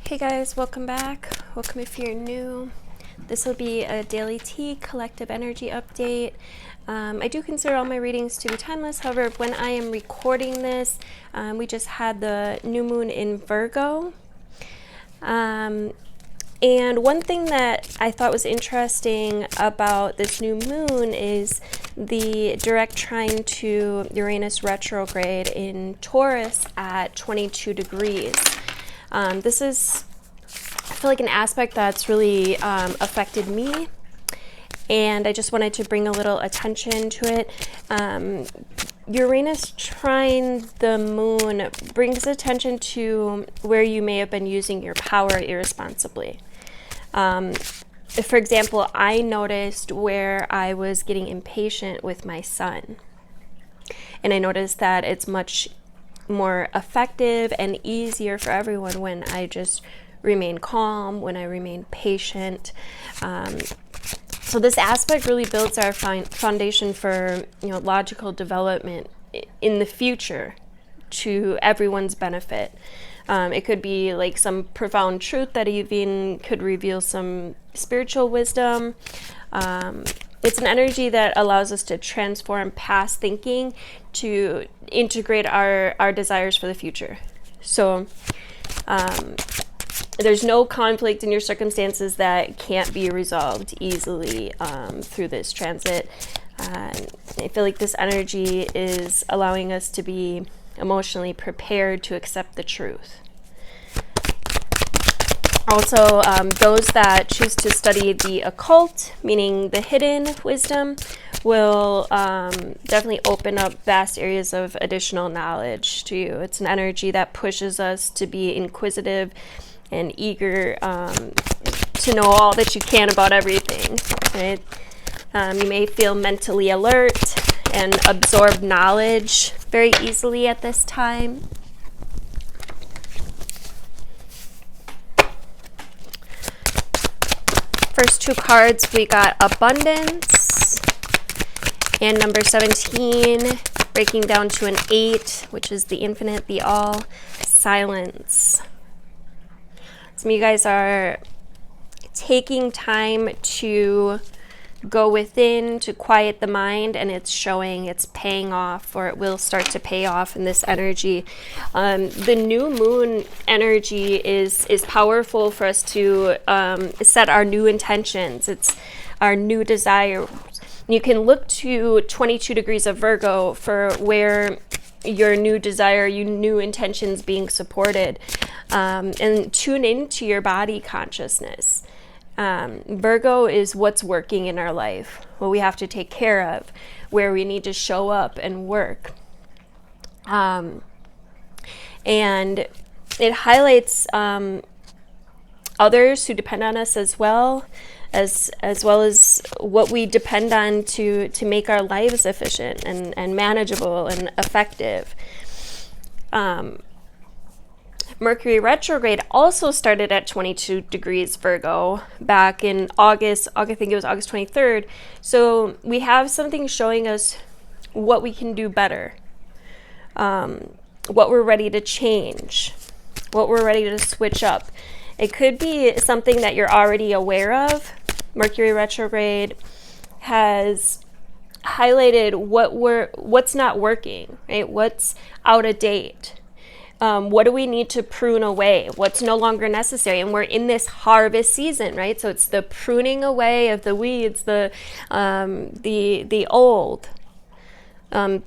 Hey guys, welcome back. Welcome if you're new. This will be a daily tea collective energy update. I do consider all my readings to be timeless. However, when I am recording this, we just had the new moon in Virgo. And one thing that I thought was interesting about this new moon is the direct trine to Uranus retrograde in Taurus at 22 degrees. This is, I feel like, an aspect that's really affected me, and I just wanted to bring a little attention to it. Uranus trine the moon brings attention to where you may have been using your power irresponsibly. For example, I noticed where I was getting impatient with my son, and I noticed that it's much more effective and easier for everyone when I just remain calm, when I remain patient. So this aspect really builds our foundation for, logical development in the future to everyone's benefit. It could be like some profound truth that even could reveal some spiritual wisdom. It's an energy that allows us to transform past thinking to integrate our desires for the future. So there's no conflict in your circumstances that can't be resolved easily through this transit. I feel like this energy is allowing us to be emotionally prepared to accept the truth. Also, those that choose to study the occult, meaning the hidden wisdom, will definitely open up vast areas of additional knowledge to you. It's an energy that pushes us to be inquisitive and eager to know all that you can about everything, right? You may feel mentally alert and absorb knowledge very easily at this time. First two cards, we got abundance and number 17, breaking down to an 8, which is the infinite, the all, silence. Some of you guys are taking time to go within, to quiet the mind, and it's showing, it's paying off, or it will start to pay off in this energy. The new moon energy is powerful for us to set our new intentions. It's our new desires. You can look to 22 degrees of Virgo for where your new desire, your new intentions being supported, and tune into your body consciousness. Virgo is what's working in our life, what we have to take care of, where we need to show up and work. And it highlights others who depend on us as well as what we depend on to make our lives efficient and manageable and effective. Mercury retrograde also started at 22 degrees Virgo back in August. I think it was August 23rd. So we have something showing us what we can do better, what we're ready to change, what we're ready to switch up. It could be something that you're already aware of. Mercury retrograde has highlighted what's not working, right? What's out of date. What do we need to prune away? What's no longer necessary? And we're in this harvest season, right? So it's the pruning away of the weeds, the old, and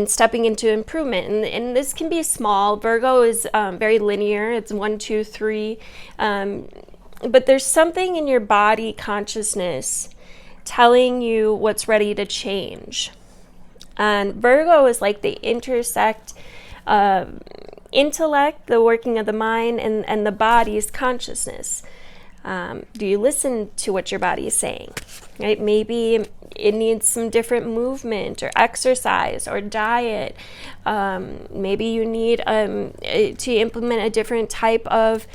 stepping into improvement. And this can be small. Virgo is very linear. It's 1, 2, 3. But there's something in your body consciousness telling you what's ready to change. And Virgo is like the intersect intellect, the working of the mind, and the body's consciousness. Do you listen to what your body is saying? Right? Maybe it needs some different movement or exercise or diet. Maybe you need to implement a different type of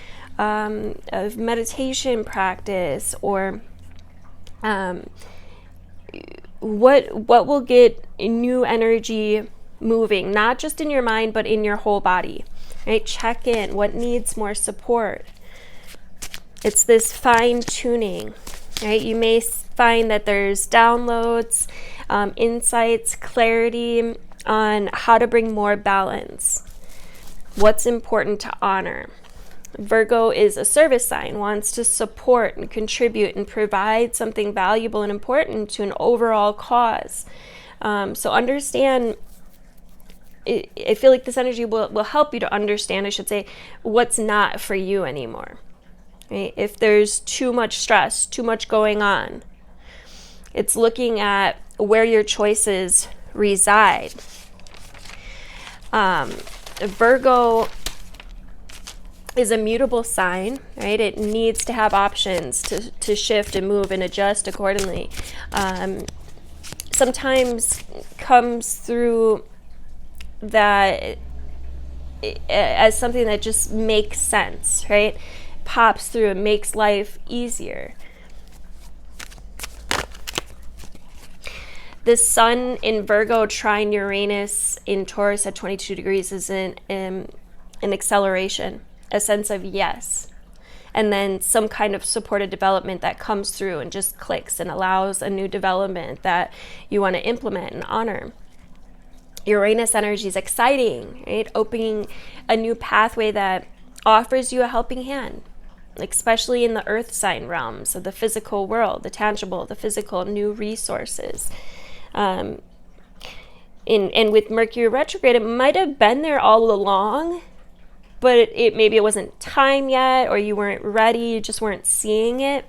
meditation practice, or what will get new energy moving, not just in your mind, but in your whole body. right? Check in. What needs more support? It's this fine tuning, right? You may find that there's downloads, insights, clarity on how to bring more balance. What's important to honor? Virgo is a service sign, wants to support and contribute and provide something valuable and important to an overall cause. So understand, I feel like this energy will help you to understand, I should say, what's not for you anymore. Right? If there's too much stress, too much going on, it's looking at where your choices reside. Virgo is a mutable sign, right? It needs to have options to shift and move and adjust accordingly. Sometimes comes through that as something that just makes sense, right? Pops through and makes life easier. The sun in Virgo trine Uranus in Taurus at 22 degrees is an acceleration, a sense of yes. And then some kind of supported development that comes through and just clicks and allows a new development that you want to implement and honor. Uranus energy is exciting, right? Opening a new pathway that offers you a helping hand, especially in the earth sign realms of the physical world, the tangible, the physical, new resources. And with Mercury retrograde, it might have been there all along, but maybe it wasn't time yet, or you weren't ready, you just weren't seeing it.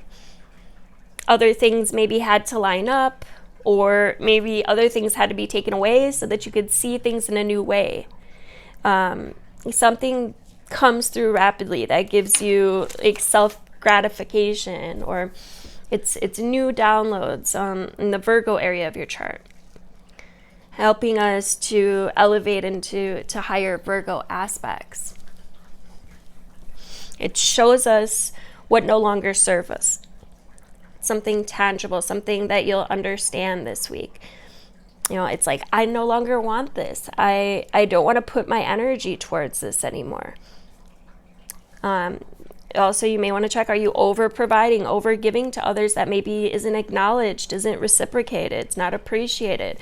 Other things maybe had to line up, or maybe other things had to be taken away so that you could see things in a new way. Something comes through rapidly that gives you like self-gratification, or it's new downloads in the Virgo area of your chart, helping us to elevate into higher Virgo aspects. It shows us what no longer serves us. Something tangible, something that you'll understand this week. You know, it's like, I no longer want this. I don't want to put my energy towards this anymore. Also, you may want to check, are you over providing, over giving to others that maybe isn't acknowledged, isn't reciprocated, it's not appreciated,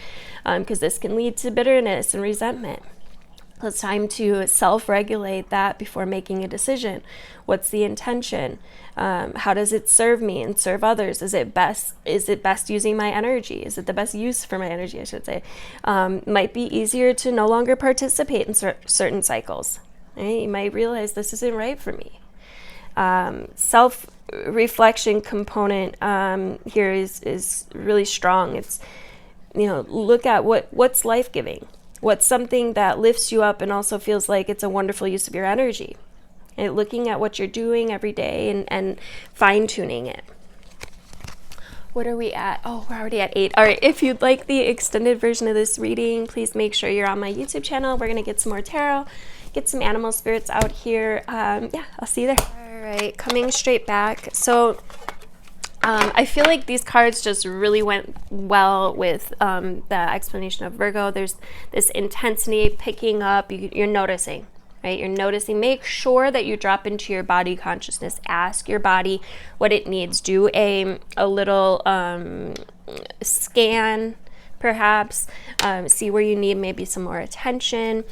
because this can lead to bitterness and resentment. It's time to self-regulate that before making a decision. What's the intention? How does it serve me and serve others? Is it best using my energy? Is it the best use for my energy, I should say? Might be easier to no longer participate in certain cycles. Right? You might realize this isn't right for me. Self-reflection component here is really strong. It's, look at what's life-giving. What's something that lifts you up and also feels like it's a wonderful use of your energy. And looking at what you're doing every day and fine-tuning it. What are we at? Oh, we're already at 8. All right, if you'd like the extended version of this reading, please make sure you're on my YouTube channel. We're going to get some more tarot, get some animal spirits out here. I'll see you there. All right, coming straight back. So I feel like these cards just really went well with the explanation of Virgo. There's this intensity picking up. You're noticing, right? You're noticing. Make sure that you drop into your body consciousness. Ask your body what it needs. Do a little scan, perhaps. See where you need maybe some more attention.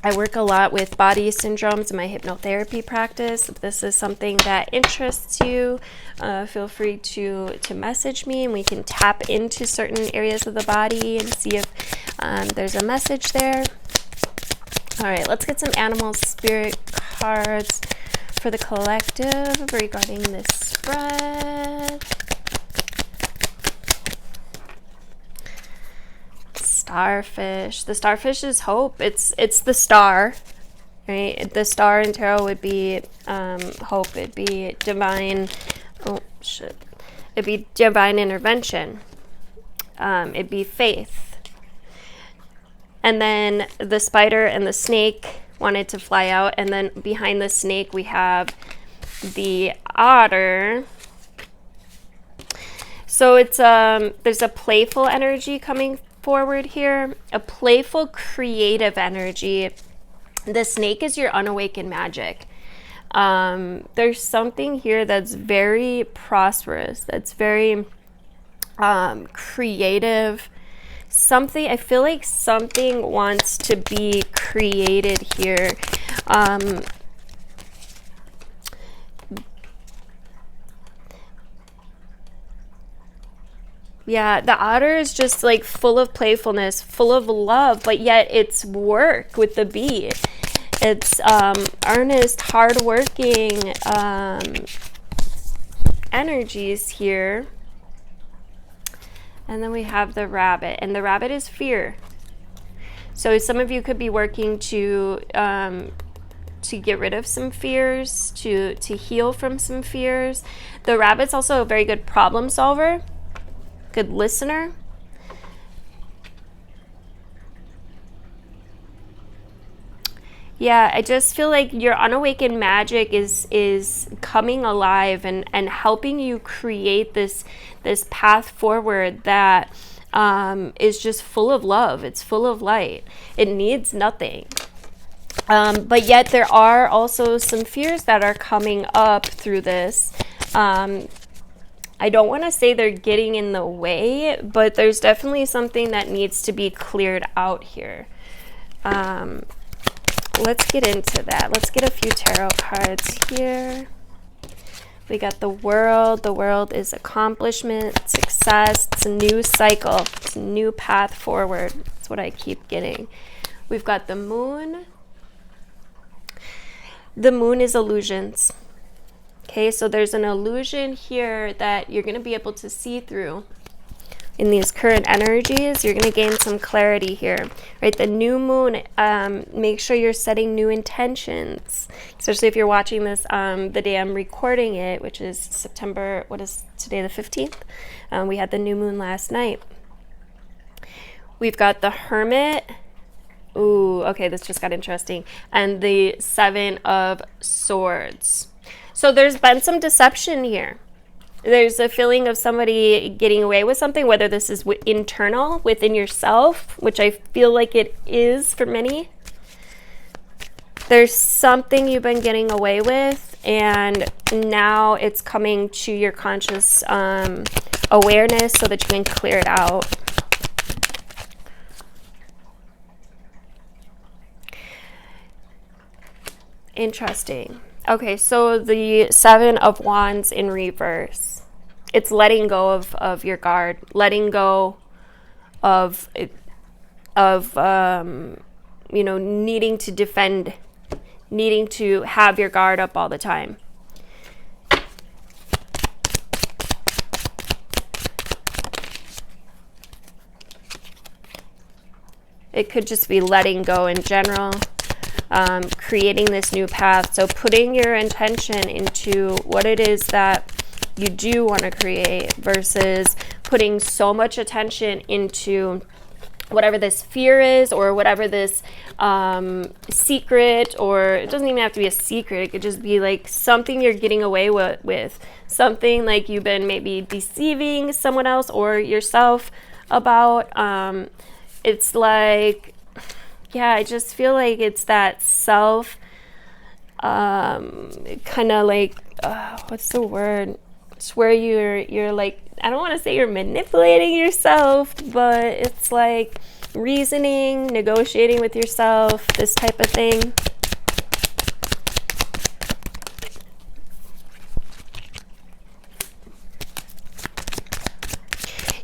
I work a lot with body syndromes in my hypnotherapy practice. If this is something that interests you, feel free to message me, and we can tap into certain areas of the body and see if there's a message there. All right, let's get some animal spirit cards for the collective regarding this spread. Starfish. The starfish is hope. It's the star, right? The star in tarot would be hope. It'd be divine. It'd be divine intervention. It'd be faith. And then the spider and the snake wanted to fly out, and then behind the snake we have the otter. So it's there's a playful energy coming forward here, a playful, creative energy. The snake is your unawakened magic. There's something here that's very prosperous, that's very creative. Something, I feel like something wants to be created here. Yeah, the otter is just like full of playfulness, full of love, but yet it's work with the bee. It's earnest, hardworking energies here. And then we have the rabbit, and the rabbit is fear. So some of you could be working to get rid of some fears, to heal from some fears. The rabbit's also a very good problem solver, good listener. Yeah, I just feel like your unawakened magic is coming alive and helping you create this path forward that is just full of love. It's full of light. It needs nothing. But yet there are also some fears that are coming up through this. I don't want to say they're getting in the way, but there's definitely something that needs to be cleared out here. Let's get into that. Let's get a few tarot cards here. We got the World. The World is accomplishment, success. It's a new cycle. It's a new path forward. That's what I keep getting. We've got the Moon. The Moon is illusions. Okay, so there's an illusion here that you're going to be able to see through. In these current energies, you're going to gain some clarity here, right? The new moon, make sure you're setting new intentions, especially if you're watching this the day I'm recording it, which is September, what is today, the 15th? We had the new moon last night. We've got the Hermit. Ooh, okay, this just got interesting. And the Seven of Swords. So there's been some deception here. There's a feeling of somebody getting away with something, whether this is internal within yourself, which I feel like it is for many. There's something you've been getting away with, and now it's coming to your conscious awareness so that you can clear it out. Interesting. Okay, so the Seven of Wands in reverse. It's letting go of your guard, letting go of needing to defend, needing to have your guard up all the time. It could just be letting go in general. Creating this new path. So putting your intention into what it is that you do want to create versus putting so much attention into whatever this fear is or whatever this secret, or it doesn't even have to be a secret. It could just be like something you're getting away with, something like you've been maybe deceiving someone else or yourself about. It's like, yeah, I just feel like it's that self, kind of like, what's the word? It's where you're like, I don't want to say you're manipulating yourself, but it's like reasoning, negotiating with yourself, this type of thing.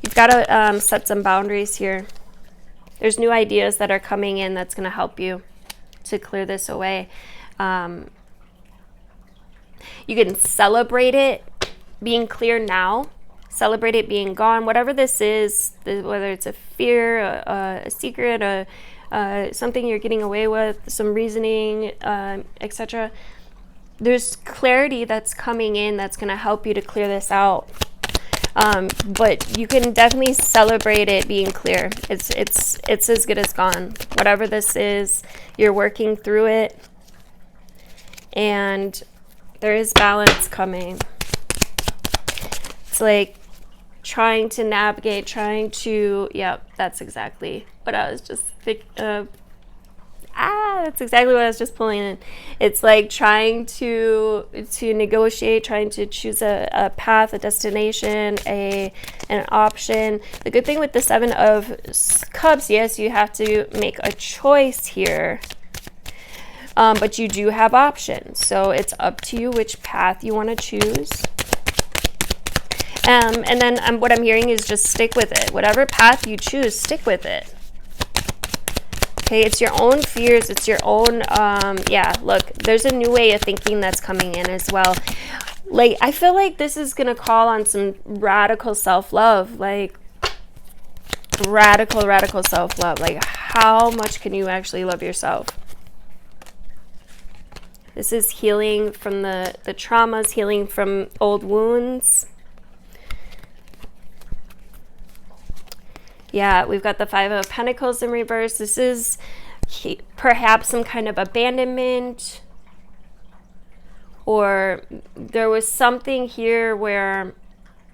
You've got to set some boundaries here. There's new ideas that are coming in that's going to help you to clear this away. You can celebrate it being clear now, celebrate it being gone, whatever this is, whether it's a fear, a secret, something you're getting away with, some reasoning, etc. There's clarity that's coming in that's going to help you to clear this out. But you can definitely celebrate it being clear. It's as good as gone. Whatever this is, you're working through it, and there is balance coming. It's like trying to navigate, trying to, yep, that's exactly what I was just that's exactly what I was just pulling in. It's like trying to negotiate, trying to choose a path, a destination, an option. The good thing with the Seven of Cups, yes, you have to make a choice here, but you do have options. So it's up to you which path you want to choose. And then what I'm hearing is just stick with it. Whatever path you choose, stick with it. Okay, it's your own fears, it's your own, yeah, look, there's a new way of thinking that's coming in as well. Like, I feel like this is going to call on some radical self-love, like, radical self-love. Like, how much can you actually love yourself? This is healing from the traumas, healing from old wounds. Yeah, we've got the Five of Pentacles in reverse. This is perhaps some kind of abandonment, or there was something here where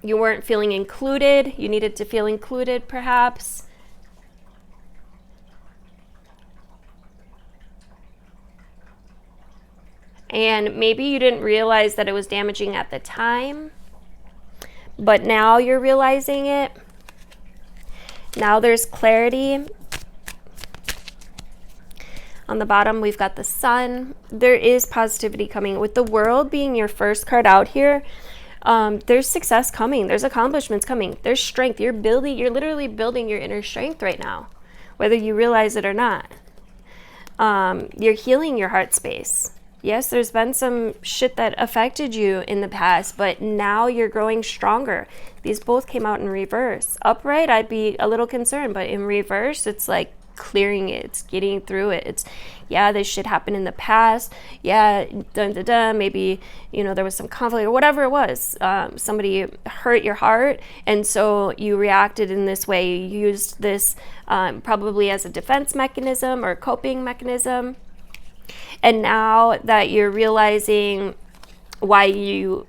you weren't feeling included. You needed to feel included, perhaps. And maybe you didn't realize that it was damaging at the time, but now you're realizing it. Now there's clarity. On the bottom, we've got the Sun. There is positivity coming. With the World being your first card out here, there's success coming. There's accomplishments coming. There's strength. You're literally building your inner strength right now, whether you realize it or not. You're healing your heart space. Yes, there's been some shit that affected you in the past, but now you're growing stronger. These both came out in reverse. Upright, I'd be a little concerned, but in reverse, it's like clearing it. It's getting through it. It's, yeah, this shit happened in the past. Yeah, maybe, you know, there was some conflict or whatever it was. Somebody hurt your heart, and so you reacted in this way. You used this probably as a defense mechanism or coping mechanism. And now that you're realizing why you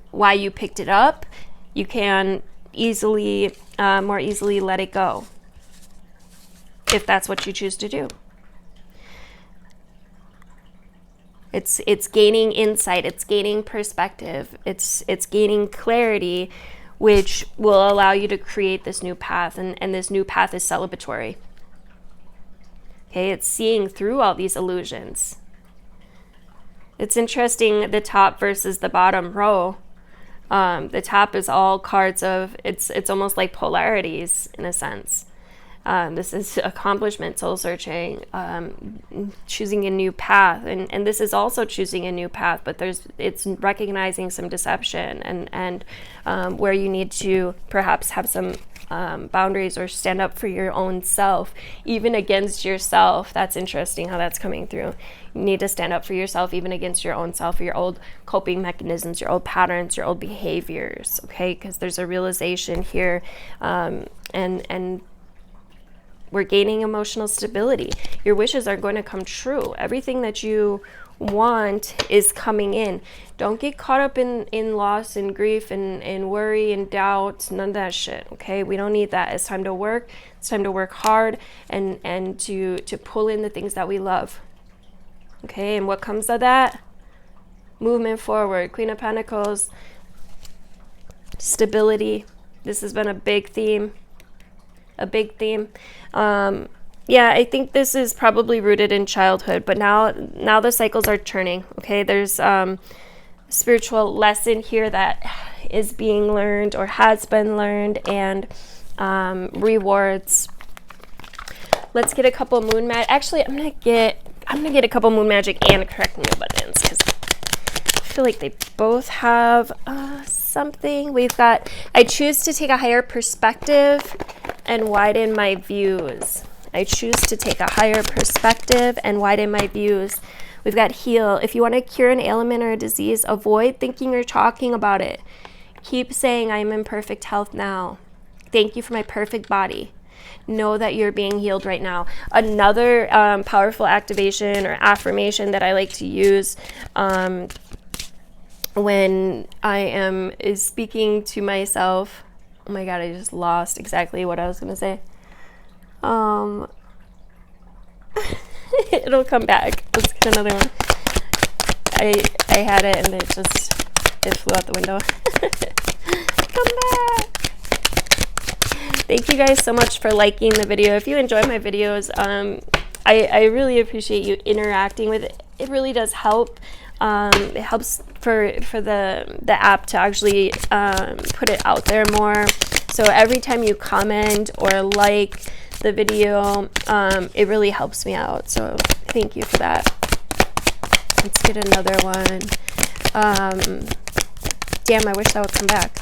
picked it up, you can more easily let it go, if that's what you choose to do. It's gaining insight, it's gaining perspective, it's gaining clarity, which will allow you to create this new path, and this new path is celebratory. Okay, it's seeing through all these illusions. It's interesting, the top versus the bottom row. The top is all cards of, it's almost like polarities in a sense. This is accomplishment, soul searching, choosing a new path, and this is also choosing a new path, but it's recognizing some deception and where you need to perhaps have some boundaries or stand up for your own self, even against yourself. That's interesting how that's coming through. You need to stand up for yourself, even against your own self, your old coping mechanisms, your old patterns, your old behaviors, okay? Because there's a realization here, and we're gaining emotional stability. Your wishes are going to come true. Everything that you want is coming in. Don't get caught up in loss and grief and worry and doubt. None of that shit, okay? We don't need that. It's time to work. It's time to work hard and to pull in the things that we love, okay? And what comes of that? Movement forward. Queen of Pentacles, stability. This has been a big theme. Yeah, I think this is probably rooted in childhood, but now the cycles are turning, okay? There's spiritual lesson here that is being learned or has been learned, and rewards. Let's get a couple moon magic. Actually, I'm gonna get a couple moon magic and correct new abundance, because I feel like they both have something. We've got, I choose to take a higher perspective and widen my views. I choose to take a higher perspective and widen my views. We've got heal. If you want to cure an ailment or a disease, avoid thinking or talking about it. Keep saying, I am in perfect health now. Thank you for my perfect body. Know that you're being healed right now. Another powerful activation or affirmation that I like to use when I am speaking to myself Oh my god, I just lost exactly what I was gonna say. It'll come back. Let's get another one. I had it and it flew out the window. Come back. Thank you guys so much for liking the video. If you enjoy my videos, I really appreciate you interacting with it. It really does help. It helps for the app to actually put it out there more. So every time you comment or like the video, it really helps me out. So thank you for that. Let's get another one. Damn, I wish that would come back.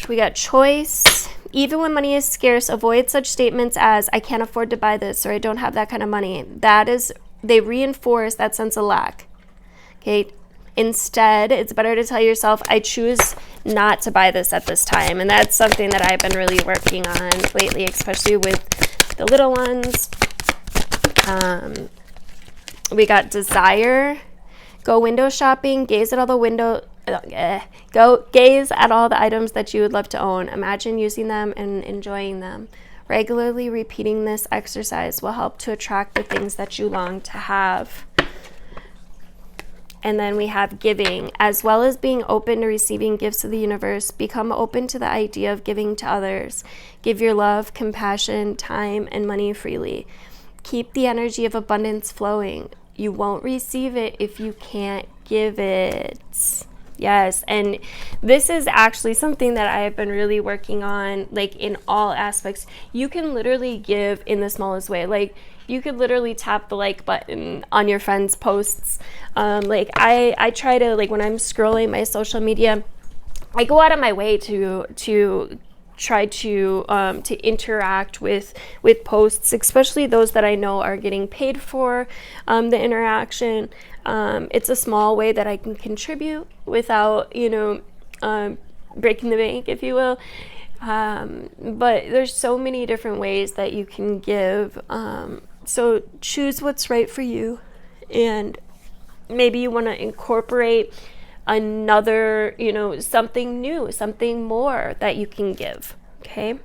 We got choice. Even when money is scarce, avoid such statements as, I can't afford to buy this, or I don't have that kind of money. They reinforce that sense of lack. Okay. Instead, it's better to tell yourself, I choose not to buy this at this time. And that's something that I've been really working on lately, especially with the little ones. We got desire. Go window shopping. Gaze at all the gaze at all the items that you would love to own. Imagine using them and enjoying them. Regularly repeating this exercise will help to attract the things that you long to have. And then we have giving. As well as being open to receiving gifts of the universe, become open to the idea of giving to others. Give your love, compassion, time, and money freely. Keep the energy of abundance flowing. You won't receive it if you can't give it. Yes, and this is actually something that I have been really working on, like in all aspects. You can literally give in the smallest way. Like you could literally tap the like button on your friends' posts. Like I try to, like when I'm scrolling my social media, I go out of my way to try to interact with posts, especially those that I know are getting paid for the interaction. It's a small way that I can contribute without, breaking the bank, if you will. But there's so many different ways that you can give. So choose what's right for you. And maybe you want to incorporate another, something new, something more that you can give. Okay.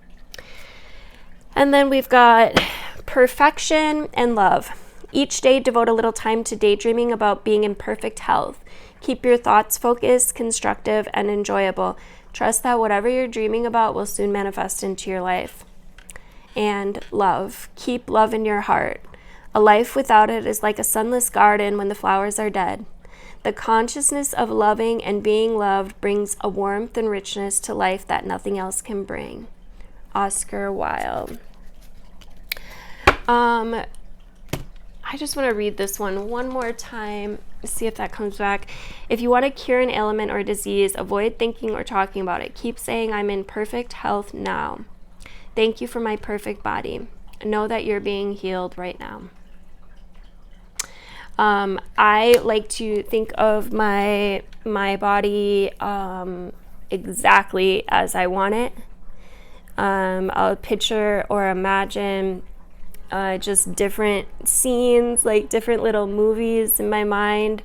And then we've got perfection and love. Each day, devote a little time to daydreaming about being in perfect health. Keep your thoughts focused, constructive, and enjoyable. Trust that whatever you're dreaming about will soon manifest into your life. And love. Keep love in your heart. A life without it is like a sunless garden when the flowers are dead. The consciousness of loving and being loved brings a warmth and richness to life that nothing else can bring. Oscar Wilde. I just want to read this one more time, see if that comes back. If you want to cure an ailment or disease, avoid thinking or talking about it. Keep saying, I'm in perfect health now. Thank you for my perfect body. Know that you're being healed right now. I like to think of my body exactly as I want it. I'll picture or imagine just different scenes, like different little movies in my mind.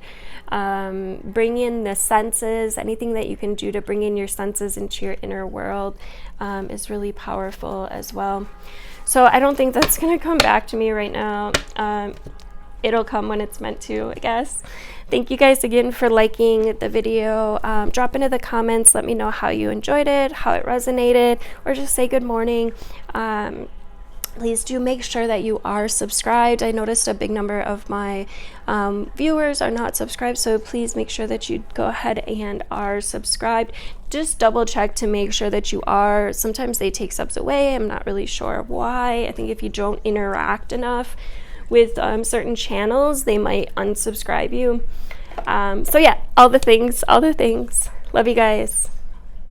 Bring in the senses. Anything that you can do to bring in your senses into your inner world is really powerful as well. So I don't think that's going to come back to me right now. It'll come when it's meant to, I guess. Thank you guys again for liking the video. Drop into the comments. Let me know how you enjoyed it, how it resonated, or just say good morning. Please do make sure that you are subscribed. I noticed a big number of my viewers are not subscribed, so please make sure that you go ahead and are subscribed. Just double check to make sure that you are. Sometimes they take subs away. I'm not really sure why. I think if you don't interact enough with certain channels, they might unsubscribe you. So yeah, all the things. Love you guys.